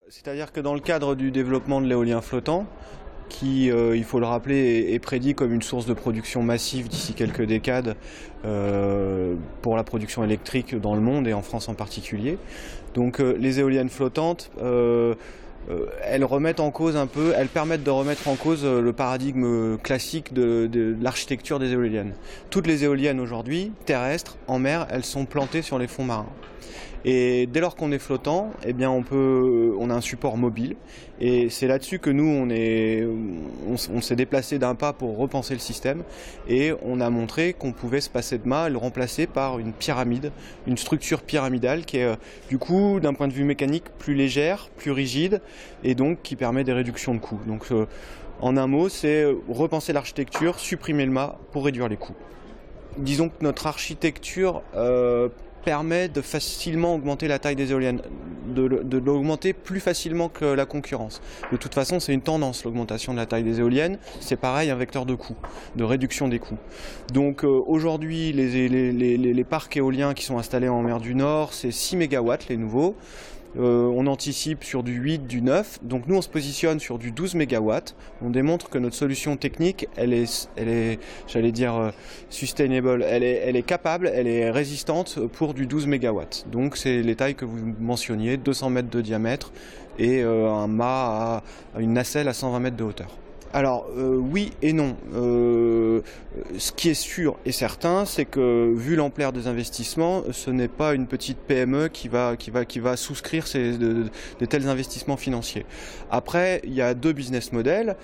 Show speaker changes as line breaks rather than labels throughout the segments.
C'est-à-dire que dans le cadre du développement de l'éolien flottant, qui, il faut le rappeler, est prédit comme une source de production massive d'ici quelques décades pour la production électrique dans le monde et en France en particulier. Donc les éoliennes flottantes, elles remettent en cause un peu, elles permettent de remettre en cause le paradigme classique de l'architecture des éoliennes. Toutes les éoliennes aujourd'hui, terrestres, en mer, elles sont plantées sur les fonds marins. Et dès lors qu'on est flottant, eh bien on a un support mobile. Et c'est là-dessus que nous, on s'est déplacé d'un pas pour repenser le système. Et on a montré qu'on pouvait se passer de mât et le remplacer par une pyramide, une structure pyramidale qui est du coup, d'un point de vue mécanique, plus légère, plus rigide et donc qui permet des réductions de coûts. Donc en un mot, c'est repenser l'architecture, supprimer le mât pour réduire les coûts. Disons que notre architecture permet de facilement augmenter la taille des éoliennes, de l'augmenter plus facilement que la concurrence. De toute façon, c'est une tendance, l'augmentation de la taille des éoliennes. C'est pareil, un vecteur de coût, de réduction des coûts. Donc aujourd'hui, les parcs éoliens qui sont installés en mer du Nord, c'est 6 MW les nouveaux. On anticipe sur du 8, du 9, donc nous on se positionne sur du 12 MW. On démontre que notre solution technique, elle est j'allais dire, sustainable, elle est capable, elle est résistante pour du 12 MW. Donc c'est les tailles que vous mentionniez, 200 mètres de diamètre et un mât à une nacelle à 120 mètres de hauteur. Alors oui et non. Ce qui est sûr et certain, c'est que vu l'ampleur des investissements, ce n'est pas une petite PME qui va souscrire de tels investissements financiers. Après, il y a deux business models.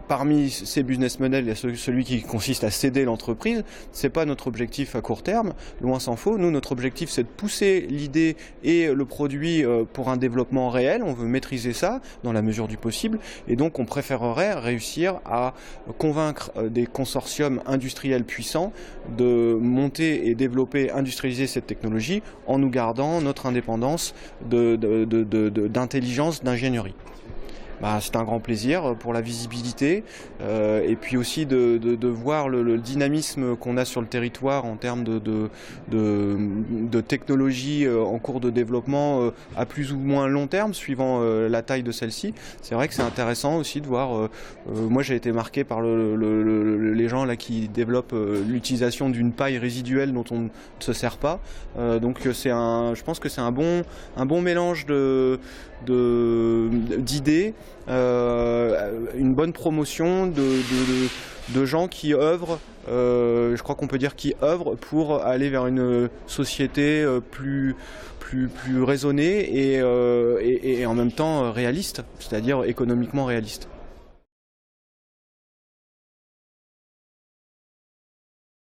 Parmi ces business models, il y a celui qui consiste à céder l'entreprise. C'est pas notre objectif à court terme, loin s'en faut. Nous, notre objectif, c'est de pousser l'idée et le produit pour un développement réel. On veut maîtriser ça dans la mesure du possible. Et donc on préférerait réussir à convaincre des consortiums industriels puissants de monter et développer, industrialiser cette technologie en nous gardant notre indépendance d'intelligence, d'ingénierie. C'est un grand plaisir pour la visibilité et puis aussi de voir le dynamisme qu'on a sur le territoire en termes de technologie en cours de développement à plus ou moins long terme suivant la taille de celle-ci. C'est vrai que c'est intéressant aussi de voir, moi j'ai été marqué par les gens là qui développent l'utilisation d'une paille résiduelle dont on ne se sert pas. Donc je pense que c'est un bon mélange d'idées, une bonne promotion de gens qui œuvrent, je crois qu'on peut dire qui œuvrent pour aller vers une société plus raisonnée et en même temps réaliste, c'est-à-dire économiquement réaliste.